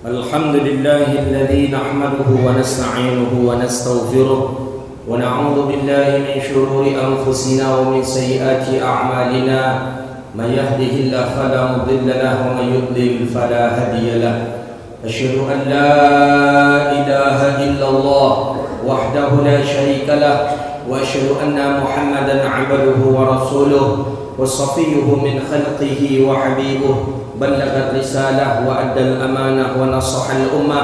الحمد لله الذي نحمده ونستعينه ونستغفره ونعوذ بالله من شرور أنفسنا ومن سيئات أعمالنا من يهده الله فلا مضل له ومن يضلل فلا هادي له أشهد أن لا إله إلا الله وحده لا شريك له وأشهد أن محمدا عبده ورسوله وصفيه من خلقه وحبيبه بلغ الرسالة وأدى الأمانة ونصح الأمة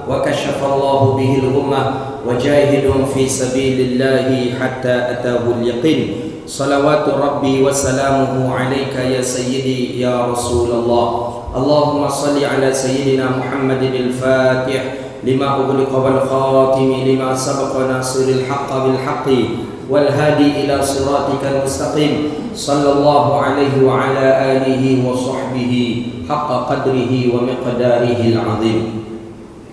وكشف الله به الغمة وجاهد في سبيل الله حتى أتاه اليقين صلوات ربي وسلامه عليك يا سيدي يا رسول الله اللهم صل على سيدنا محمد الفاتح لما أغلق والخاتم لما سبق ناصر الحق بالحق والهادي إلى صراطك المستقيم صلى الله عليه وعلى آله وصحبه حق قدره ومقداره العظيم.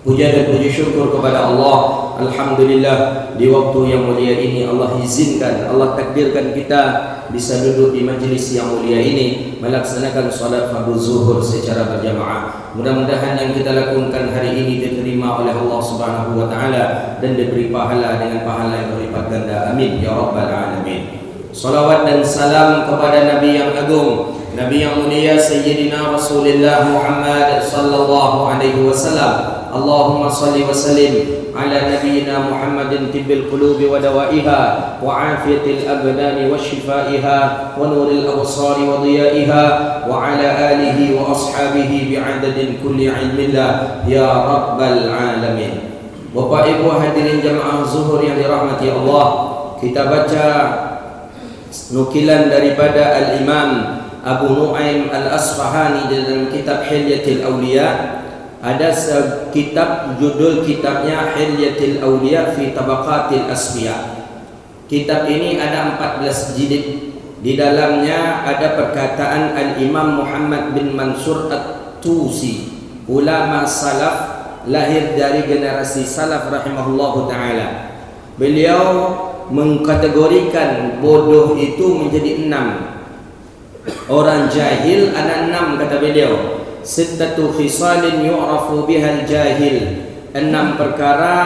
Puja dan puji syukur kepada Allah. Alhamdulillah, di waktu yang mulia ini Allah izinkan, Allah takdirkan kita bisa duduk di majlis yang mulia ini melaksanakan salat fardu zuhur secara berjamaah. Mudah-mudahan yang kita lakukan hari ini diterima oleh Allah Subhanahu wa taala dan diberi pahala dengan pahala yang berlipat ganda. Amin ya rabbal alamin. Salawat dan salam kepada Nabi yang agung, Nabi yang mulia Sayyidina Rasulullah Muhammad sallallahu alaihi wasallam. Allahumma salli wa sallim ala nabiyyina Muhammadin tibbil qulubi wa dawaiha wa afiyatil abdani wa shifaiha wa nuril absari wa diyaiha wa ala alihi wa ashabihi bi'adadin kulli ilmillah ya rabbal alamin. Bapak Ibu hadirin jamaah zuhur yang dirahmati Allah, kita baca nukilan daripada Al-Imam Abu Nu'aim Al-Asfahani dalam kitab Hilyatul Awliya. Ada kitab, judul kitabnya Hilyatul Awliya fi Tabaqatil Asfiya. Kitab ini ada 14 jilid. Di dalamnya ada perkataan Al-Imam Muhammad bin Mansur At-Tusi, ulama salaf, lahir dari generasi salaf rahimahullahu ta'ala. Beliau mengkategorikan bodoh itu menjadi 6. Orang jahil ada 6 kata beliau. Sittatu khisalin yu'rafu bihal jahil. 6 perkara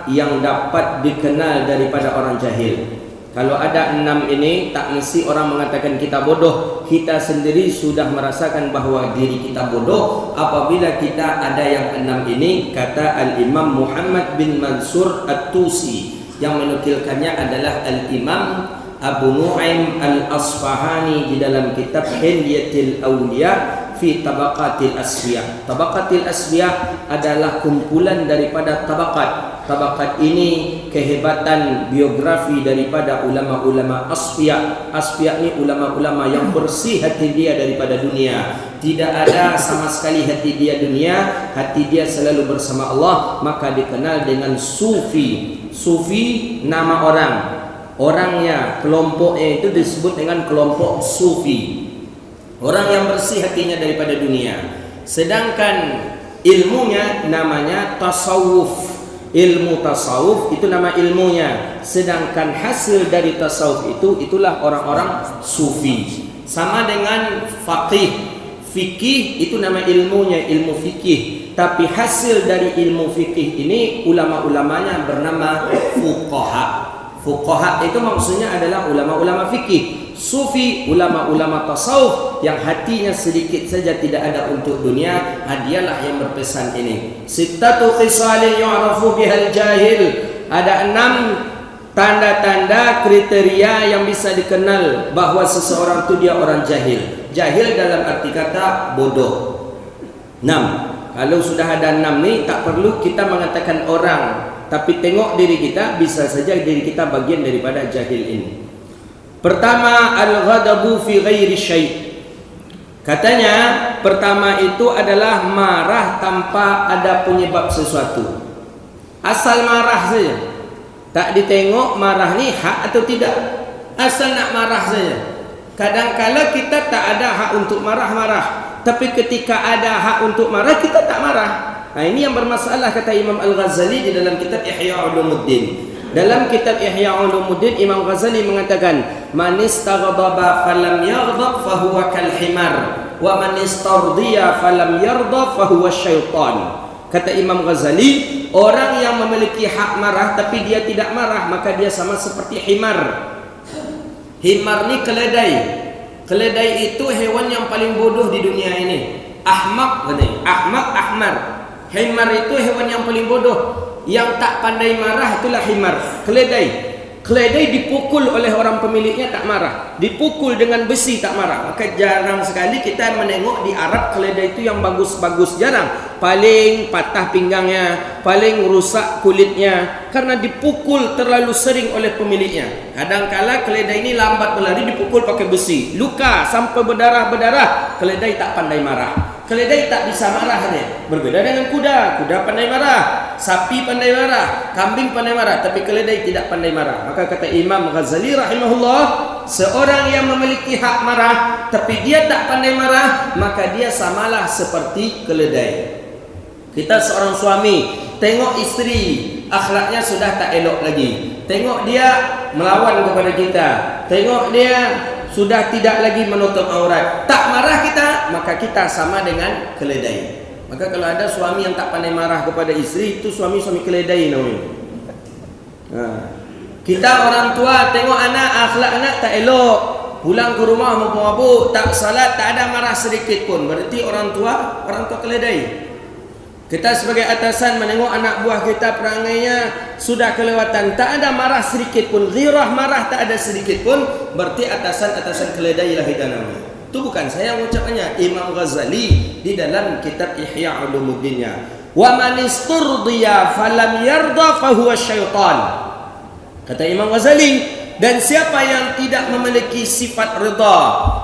yang dapat dikenal daripada orang jahil. Kalau ada 6 ini, tak mesti orang mengatakan kita bodoh. Kita sendiri sudah merasakan bahwa diri kita bodoh apabila kita ada yang 6 ini, kata Al-Imam Muhammad bin Mansur At-Tusi. Yang menukilkannya adalah Al-Imam Abu Nu'aim Al-Asfahani di dalam kitab Hilyatul Awliya fi Tabaqatil Asfiya. Tabaqatil Asfiya adalah kumpulan daripada tabakat. Tabakat ini kehebatan biografi daripada ulama-ulama asfiya. Asfiya ini ulama-ulama yang bersih hati dia daripada dunia. Tidak ada sama sekali hati dia dunia, hati dia selalu bersama Allah, maka dikenal dengan sufi. Sufi nama orang. Orangnya, kelompoknya itu disebut dengan kelompok sufi. Orang yang bersih hatinya daripada dunia. Sedangkan ilmunya namanya tasawuf. Ilmu tasawuf itu nama ilmunya. Sedangkan hasil dari tasawuf itu, itulah orang-orang sufi. Sama dengan faqih. Fikih itu nama ilmunya, ilmu fikih. Tapi hasil dari ilmu fikih ini ulama-ulamanya bernama fuqaha. Fuqaha itu maksudnya adalah ulama-ulama fikih. Sufi, ulama-ulama tasawuf yang hatinya sedikit saja tidak ada untuk dunia, dialah yang berpesan ini. Sittatu khisalin yu'rafu bihal jahil. Ada 6 tanda-tanda kriteria yang bisa dikenal bahwa seseorang itu dia orang jahil. Jahil dalam arti kata bodoh. 6. Kalau sudah ada 6 ni, tak perlu kita mengatakan orang, tapi tengok diri kita, bisa saja diri kita bagian daripada jahil ini. Pertama, al-ghadabu fi ghairi syai'. Katanya pertama itu adalah marah tanpa ada penyebab sesuatu. Asal marah saja. Tak ditengok marah ni hak atau tidak. Asal nak marah saja. Kadang-kala kita tak ada hak untuk marah-marah, tapi ketika ada hak untuk marah kita tak marah. Nah, ini yang bermasalah kata Imam Al-Ghazali di dalam kitab Ihya Ulumuddin. Dalam kitab Ihya Ulumuddin Imam Ghazali mengatakan, man istaghadaba falam yaghdab fahuwa kal himar wa man istardiya falam yarda fahuwa syaitan. Kata Imam Ghazali, orang yang memiliki hak marah tapi dia tidak marah, maka dia sama seperti himar. Himar ni keledai. Keledai itu hewan yang paling bodoh di dunia ini. Ahmak katanya. Ahmak, ahmar. Himar itu hewan yang paling bodoh. Yang tak pandai marah itulah himar. Keledai. Keledai dipukul oleh orang pemiliknya tak marah. Dipukul dengan besi tak marah. Maka jarang sekali kita menengok di Arab keledai itu yang bagus-bagus. Jarang. Paling patah pinggangnya, paling rusak kulitnya, karena dipukul terlalu sering oleh pemiliknya. Kadang-kala keledai ini lambat berlari, dipukul pakai besi, luka sampai berdarah-berdarah. Keledai tak pandai marah. Keledai tak bisa marah nih. Berbeda dengan kuda. Kuda pandai marah, sapi pandai marah, kambing pandai marah, tapi keledai tidak pandai marah. Maka kata Imam Ghazali rahimahullah, seorang yang memiliki hak marah tapi dia tak pandai marah, maka dia samalah seperti keledai. Kita seorang suami tengok isteri akhlaknya sudah tak elok lagi, tengok dia melawan kepada kita, tengok dia sudah tidak lagi menutup aurat, tak marah kita, maka kita sama dengan keledai. Maka kalau ada suami yang tak pandai marah kepada isteri, itu suami-suami keledai namanya. Kita orang tua tengok anak, akhlak anak tak elok, pulang ke rumah mabuk-mabuk, tak salat, tak ada marah sedikit pun, berarti orang tua keledai. Kita sebagai atasan menengok anak buah kita perangainya sudah kelewatan, tak ada marah sedikit pun, ghirah marah tak ada sedikit pun, berarti atasan-atasan keledai lah kita namanya. Itu bukan saya yang ucapannya, Imam Ghazali di dalam kitab Ihya Ulumuddinnya. Wa man isturdiya falam yarda fahuwa syaitan. Kata Imam Ghazali, dan siapa yang tidak memiliki sifat reda,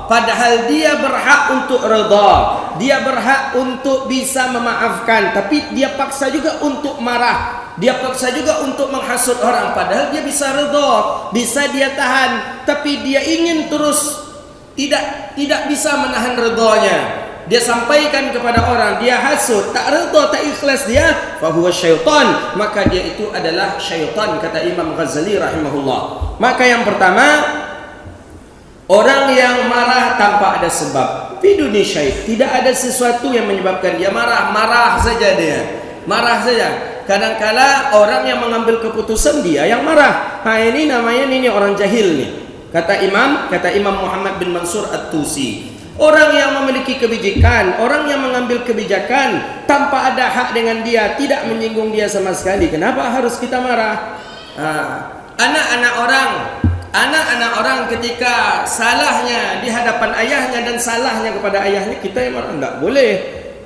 padahal dia berhak untuk reda, dia berhak untuk bisa memaafkan, tapi dia paksa juga untuk marah, dia paksa juga untuk menghasut orang, padahal dia bisa reda, bisa dia tahan, tapi dia ingin terus tidak bisa menahan redanya. Dia sampaikan kepada orang, dia hasut, tak redha, tak ikhlas dia, fahuwa syaitan, maka dia itu adalah syaitan, kata Imam Ghazali rahimahullah. Maka yang pertama, orang yang marah tanpa ada sebab, biduni syai', tidak ada sesuatu yang menyebabkan dia marah, marah saja dia, marah saja. Kadang-kala orang yang mengambil keputusan dia yang marah. Ini namanya ini orang jahil nih. Kata Imam Muhammad bin Mansur At-Tusi, orang yang memiliki kebijakan, orang yang mengambil kebijakan tanpa ada hak dengan dia, tidak menyinggung dia sama sekali, kenapa harus kita marah? Anak-anak orang ketika salahnya di hadapan ayahnya dan salahnya kepada ayahnya, kita yang marah enggak boleh.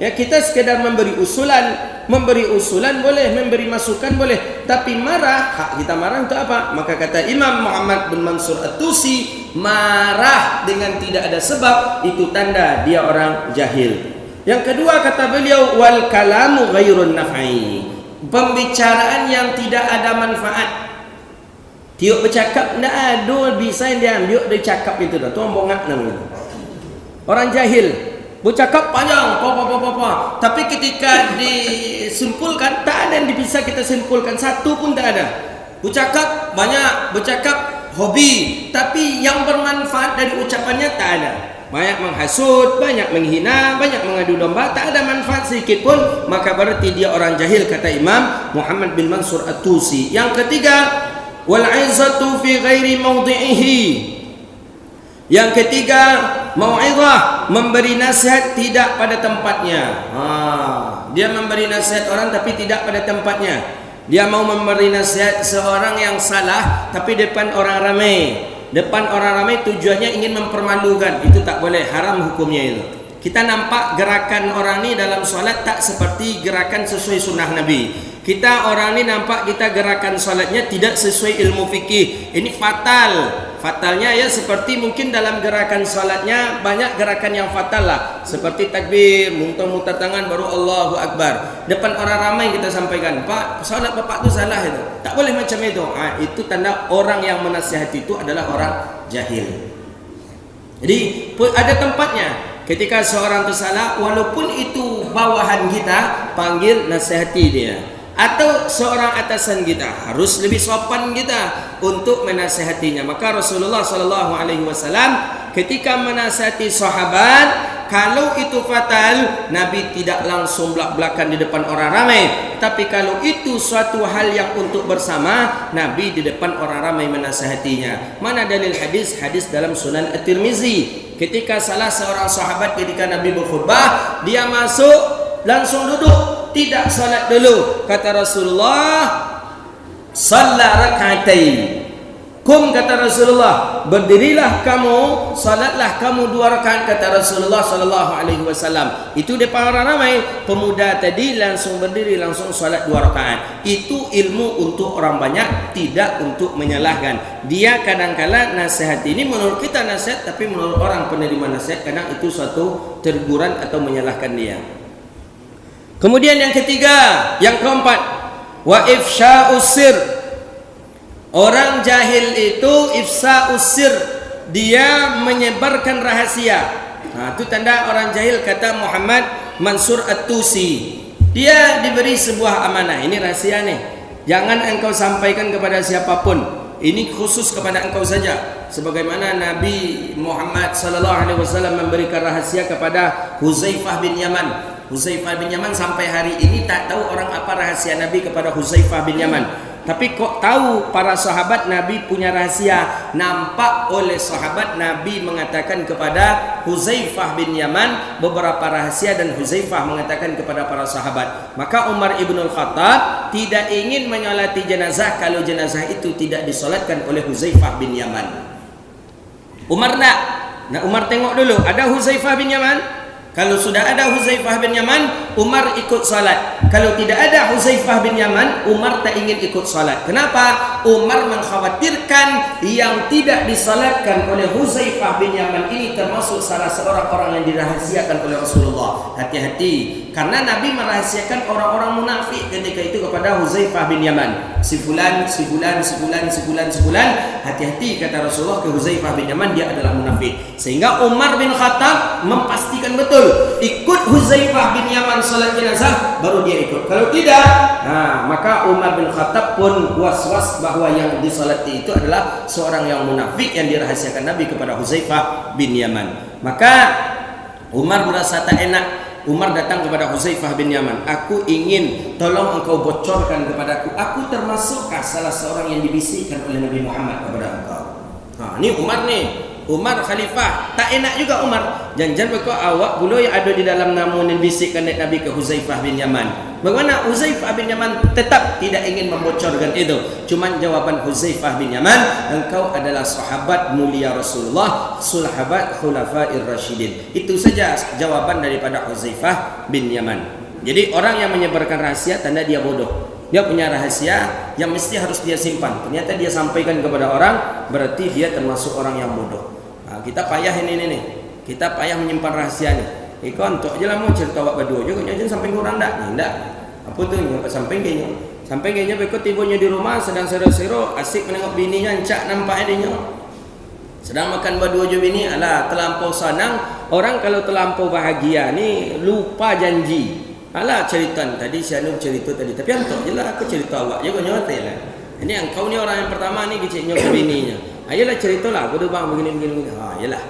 Ya, kita sekedar memberi usulan boleh, memberi masukan boleh, tapi marah, hak kita marah untuk apa? Maka kata Imam Muhammad bin Mansur At-Tusi, marah dengan tidak ada sebab itu tanda dia orang jahil. Yang kedua kata beliau, wal kalamu ghairun naf'i, pembicaraan yang tidak ada manfaat. Tiuk bercakap ndak ada bisa dia ambil dia cakap itu dah, tu orang bongak namanya. Orang jahil bercakap panjang, tapi ketika disimpulkan tak ada yang bisa kita simpulkan, satu pun tak ada. Bercakap banyak, bercakap hobi, tapi yang bermanfaat dari ucapannya tak ada. Banyak menghasut, banyak menghina, banyak mengadu domba, tak ada manfaat sedikit pun, maka berarti dia orang jahil, kata Imam Muhammad bin Mansur At-Tusi. Yang ketiga, wal 'izzatu fi ghairi mawdi'ihi. Yang ketiga, mau'izah, memberi nasihat tidak pada tempatnya. Dia memberi nasihat orang tapi tidak pada tempatnya. Dia mau memberi nasihat seorang yang salah tapi depan orang ramai. Depan orang ramai tujuannya ingin mempermalukan. Itu tak boleh, haram hukumnya itu. Kita nampak gerakan orang ni dalam solat tak seperti gerakan sesuai sunnah Nabi. Kita orang ni nampak kita gerakan solatnya tidak sesuai ilmu fikih. Ini fatal. Fatalnya ya seperti mungkin dalam gerakan solatnya banyak gerakan yang fatal lah. Seperti takbir, muter-muter tangan baru Allahu Akbar. Depan orang ramai kita sampaikan, Pak, solat bapak tu salah itu. Tak boleh macam itu. Itu tanda orang yang menasihati itu adalah orang jahil. Jadi ada tempatnya. Ketika seorang itu salah, walaupun itu bawahan kita, panggil nasihati dia. Atau seorang atasan kita, harus lebih sopan kita untuk menasihatinya. Maka Rasulullah SAW ketika menasihati sahabat, Kalau itu fatal, Nabi tidak langsung belak-belakan di depan orang ramai. Tapi kalau itu suatu hal yang untuk bersama, Nabi di depan orang ramai menasihatinya. Mana dalil hadis? Hadis dalam Sunan At-Tirmizi. Ketika salah seorang sahabat ketika Nabi berkhutbah, dia masuk langsung duduk, tidak salat dulu. Kata Rasulullah, "Shalla rak'atain." Kum, kata Rasulullah, berdirilah kamu, salatlah kamu 2 rakaat, kata Rasulullah sallallahu alaihi wasallam. Itu depan orang ramai. Pemuda tadi langsung berdiri, langsung salat 2 rakaat. Itu ilmu untuk orang banyak, tidak untuk menyalahkan. Dia kadang-kala nasihat ini menurut kita nasihat, tapi menurut orang penerima nasihat kadang itu suatu teguran atau menyalahkan dia. Kemudian yang ketiga, yang keempat, wa ifsya'us sir. Orang jahil itu ifsa'us sir, dia menyebarkan rahasia. Nah, itu tanda orang jahil, kata Muhammad Mansur At-Tusi. Dia diberi sebuah amanah, ini rahasia nih, jangan engkau sampaikan kepada siapapun, ini khusus kepada engkau saja. Sebagaimana Nabi Muhammad sallallahu alaihi wasallam memberikan rahasia kepada Huzaifah bin Yaman. Huzaifah bin Yaman sampai hari ini tak tahu orang apa rahasia Nabi kepada Huzaifah bin Yaman. Tapi kok tahu para sahabat Nabi punya rahasia. Nampak oleh sahabat Nabi mengatakan kepada Huzaifah bin Yaman beberapa rahasia, dan Huzaifah mengatakan kepada para sahabat. Maka Umar ibn al-Khattab tidak ingin menyolati jenazah kalau jenazah itu tidak disolatkan oleh Huzaifah bin Yaman. Umar nak. Nah, Umar tengok dulu, ada Huzaifah bin Yaman? Kalau sudah ada Huzaifah bin Yaman, Umar ikut salat. Kalau tidak ada Huzaifah bin Yaman, Umar tak ingin ikut salat. Kenapa? Umar mengkhawatirkan yang tidak disalatkan oleh Huzaifah bin Yaman ini termasuk salah seorang orang yang dirahasiakan oleh Rasulullah. Hati-hati, karena Nabi merahasiakan orang-orang munafik ketika itu kepada Huzaifah bin Yaman. Si fulan. Hati-hati, kata Rasulullah ke Huzaifah bin Yaman, dia adalah munafik. Sehingga Umar bin Khattab memastikan betul, ikut Huzaifah bin Yaman salat jenazah, baru dia ikut. Kalau tidak, maka Umar bin Khattab pun was-was bahwa yang disalati itu adalah seorang yang munafik yang dirahasiakan Nabi kepada Huzaifah bin Yaman. Maka Umar merasa tak enak. Umar datang kepada Huzaifah bin Yaman, aku ingin tolong engkau bocorkan kepadaku, aku termasukkah salah seorang yang dibisikkan oleh Nabi Muhammad kepada engkau? Ini Umar nih, Umar khalifah, tak enak juga Umar. Jangan berkau awak pula yang ada di dalam namun yang bisikkan Nabi ke Huzaifah bin Yaman. Bagaimana Huzaifah bin Yaman tetap tidak ingin membocorkan itu. Cuman jawaban Huzaifah bin Yaman, engkau adalah sahabat mulia Rasulullah, sahabat khulafair rasyidin. Itu saja jawaban daripada Huzaifah bin Yaman. Jadi orang yang menyebarkan rahasia tanda dia bodoh. Dia punya rahasia yang mesti harus dia simpan. Ternyata dia sampaikan kepada orang, berarti dia termasuk orang yang bodoh. Kita payah ini nih. Kita payah menyimpan rahasia nih. Kau antok je lah mau cerita awak berdua je, kau jangan sampai kurang dak. Ndak. Apa tu sampai kayaknya. Sampai kayaknya bekau tibanya di rumah sedang sero-sero, asik menengok bininya, encak nampak adanya. Sedang makan berdua je bini, alah terlampau senang. Orang kalau terlampau bahagia ni lupa janji. Alah cerita tadi si Anu cerita tadi, tapi antok je lah aku cerita awak je kau nyotai lah. Ini engkau ni orang yang pertama ni keciknya ke bininya. Ayolah ceritalah, aku bang begini. Yalah.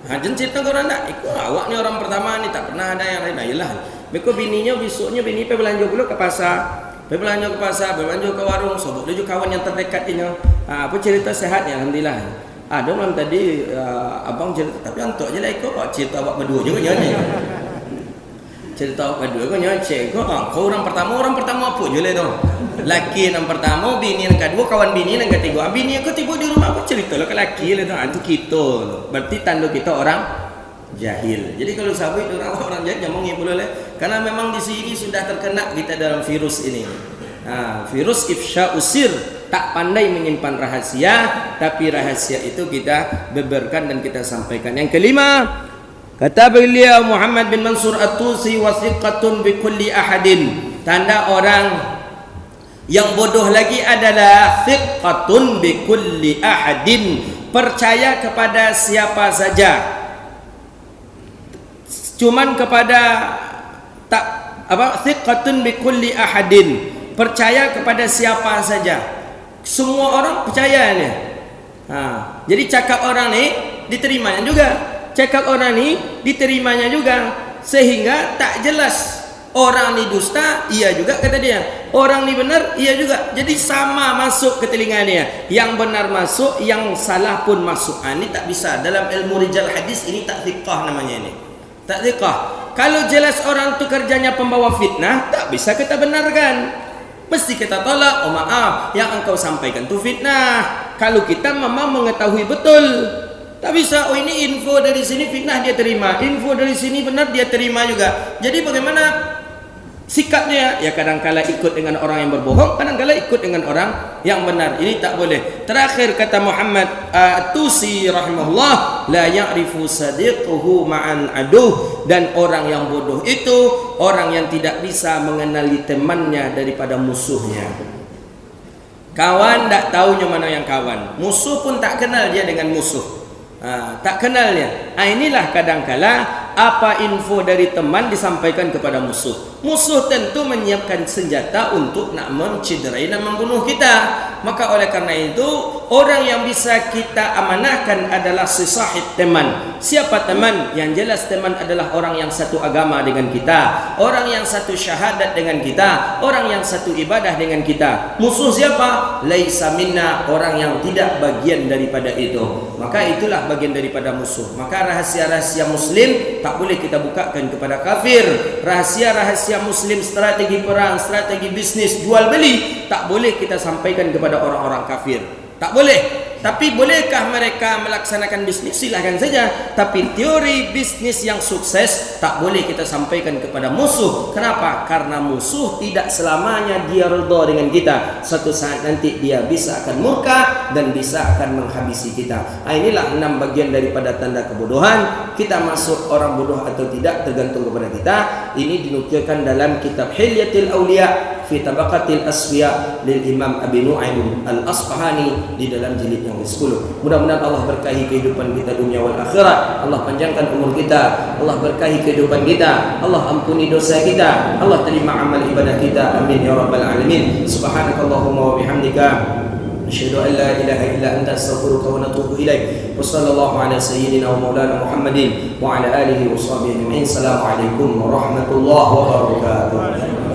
Jangan cerita kau orang tak. Ikut awak ni orang pertama ni, tak pernah ada yang lain. Ayolah. Beko bininya besoknya bini pergi belanja dulu ke pasar. Pergi belanja ke pasar, belanja ke warung, sobok dia juga kawan yang terdekat dia. Apa cerita sehat ya, alhamdulillah. Ada malam tadi abang cerita, tapi antok je lah ikut cerita awak berdua je kau nyanyi. Cerita awak berdua kau nyanyi. Kau orang pertama apa je lah tu. Laki yang pertama, bini yang kedua, kawan bini yang ketiga. Bini aku tiba di rumah, aku cerita lah ke laki lah tu. Itu kita. Berarti tanda kita orang jahil. Jadi kalau sahabat orang jahil jangan ngibul oleh, karena memang di sini sudah terkena kita dalam virus ini. Virus ifsya'us sir, tak pandai menyimpan rahasia, tapi rahasia itu kita beberkan dan kita sampaikan. Yang kelima, kata beliau Muhammad bin Mansur At-Tusi, wasiqatun bi kulli ahadin. Tanda orang yang bodoh lagi adalah thiqatun bi kulli ahadin, percaya kepada siapa saja. Cuman kepada thiqatun bi kulli ahadin, percaya kepada siapa saja. Semua orang percaya ni. Jadi cakap orang ni diterimanya juga. cakap orang ni diterimanya juga, sehingga tak jelas. Orang ni dusta, iya juga kata dia. Orang ni benar, iya juga. Jadi sama masuk ke telinga dia. Yang benar masuk, yang salah pun masuk. Ini tak bisa. Dalam ilmu rijal hadis ini tak thiqah namanya ini. Tak thiqah. Kalau jelas orang tu kerjanya pembawa fitnah, tak bisa kita benarkan. Mesti kita tolak. Oh maaf, yang engkau sampaikan tu fitnah. Kalau kita memang mengetahui betul, tak bisa. Oh ini info dari sini fitnah dia terima, info dari sini benar dia terima juga. Jadi bagaimana sikapnya? Ya kadang-kala ikut dengan orang yang berbohong, kadang-kala ikut dengan orang yang benar. Ini tak boleh. Terakhir kata Muhammad Tusi rahimahullah, la ya'rifu sadiquhu ma'an aduh, dan orang yang bodoh itu orang yang tidak bisa mengenali temannya daripada musuhnya. Kawan tak tahunya mana yang kawan, musuh pun tak kenal dia dengan musuh. Tak kenalnya. Inilah kadangkala apa info dari teman disampaikan kepada musuh. Musuh tentu menyiapkan senjata untuk nak mencederai dan membunuh kita. Maka oleh karena itu, orang yang bisa kita amanahkan adalah sesahib teman. Siapa teman? Yang jelas teman adalah orang yang satu agama dengan kita, orang yang satu syahadat dengan kita, orang yang satu ibadah dengan kita. Musuh siapa? Laisa minna, orang yang tidak bagian daripada itu. Maka itulah bagian daripada musuh. Maka rahasia-rahasia muslim tak boleh kita bukakan kepada kafir. Rahasia-rahasia muslim, strategi perang, strategi bisnis, jual beli, tak boleh kita sampaikan kepada orang-orang kafir. Tak boleh. Tapi bolehkah mereka melaksanakan bisnis? Silahkan saja. Tapi teori bisnis yang sukses tak boleh kita sampaikan kepada musuh. Kenapa? Karena musuh tidak selamanya dia redha dengan kita. Suatu saat nanti dia bisa akan murka dan bisa akan menghabisi kita. Inilah 6 bagian daripada tanda kebodohan. Kita masuk orang bodoh atau tidak tergantung kepada kita. Ini dinukilkan dalam kitab Hilyatul Awliya fi Tabaqatil Asfiya lil Imam Abi Nu'aim Al-Asfahani di dalam jilid yang ke-10. Mudah-mudahan Allah berkahi kehidupan kita dunia wal akhirat. Allah panjangkan umur kita. Allah berkahi kehidupan kita. Allah ampuni dosa kita. Allah terima amal ibadah kita. Amin ya rabbal alamin. Subhanakallahumma wa bihamdika asyhadu an la ilaha illa anta astaghfiruka wa atubu ilaik. Wa sallallahu ala sayyidina wa maulana Muhammadin wa ala alihi wa sahbihi ajma'in. Assalamualaikum warahmatullahi wabarakatuh.